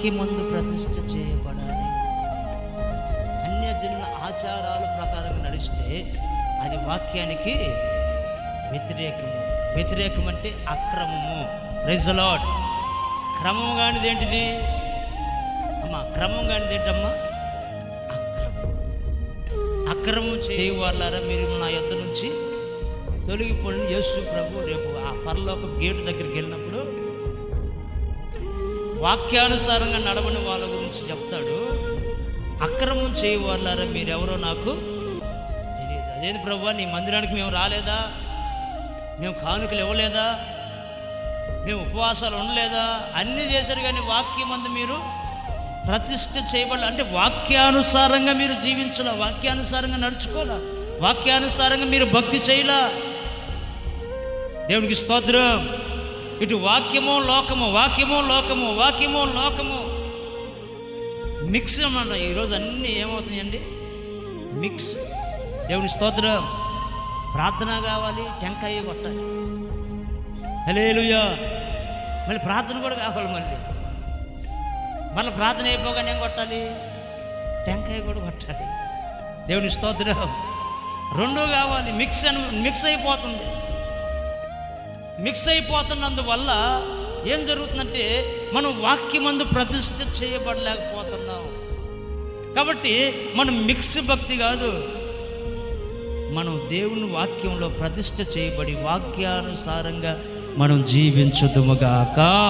వాక్యమందు ప్రతిష్ఠ చేయబడాలి. అన్యజనుల ఆచారాల ప్రకారం నడిస్తే అది వాక్యానికి వ్యతిరేకం అంటే అక్రమము. Praise the Lord. క్రమం కానిది ఏంటిది అమ్మా? క్రమం కానిది ఏంటమ్మా? అక్రమం చేయవాళ్ళారా మీరు నా యొద్ద నుంచి తొలగిపోండి. యేసు ప్రభు రేపు ఆ పరలోక గేటు దగ్గరికి వెళ్ళినప్పుడు వాక్యానుసారంగా నడవని వాళ్ళ గురించి చెప్తాడు. అక్రమం చేయవాళ్ళారా మీరెవరో నాకు తెలియదు. అదేంటి ప్రభు, నీ మందిరానికి మేము రాలేదా? మేము కానుకలు ఇవ్వలేదా? మేము ఉపవాసాలు ఉండలేదా? అన్నీ చేశారు కానీ వాక్యమందు మీరు ప్రతిష్ఠ చేయబడాలి. అంటే వాక్యానుసారంగా మీరు జీవించాల, వాక్యానుసారంగా నడుచుకోవాలా, వాక్యానుసారంగా మీరు భక్తి చేయలా. దేవునికి స్తోత్రం. ఇటు వాక్యమో లోకము, వాక్యమో లోకము, వాక్యమో లోకము మిక్స్ అన్నమాట. ఈరోజు అన్నీ ఏమవుతున్నాయండి? మిక్స్. దేవుని స్తోత్రం. ప్రార్థన కావాలి, టెంకాయ కొట్టాలి. హల్లెలూయా. మళ్ళీ ప్రార్థన కూడా కావాలి. మళ్ళీ ప్రార్థన అయిపోగానే ఏం కొట్టాలి? టెంకాయ కూడా కొట్టాలి. దేవుని స్తోత్రం. రెండూ కావాలి. మిక్స్ అయిపోతున్నందువల్ల ఏం జరుగుతుందంటే మనం వాక్యమందు ప్రతిష్ఠ చేయబడలేకపోతున్నాం. కాబట్టి మనం మిక్స్ భక్తి కాదు, మనం దేవుని వాక్యంలో ప్రతిష్ఠ చేయబడి వాక్యానుసారంగా మనం జీవించుదుముగాక.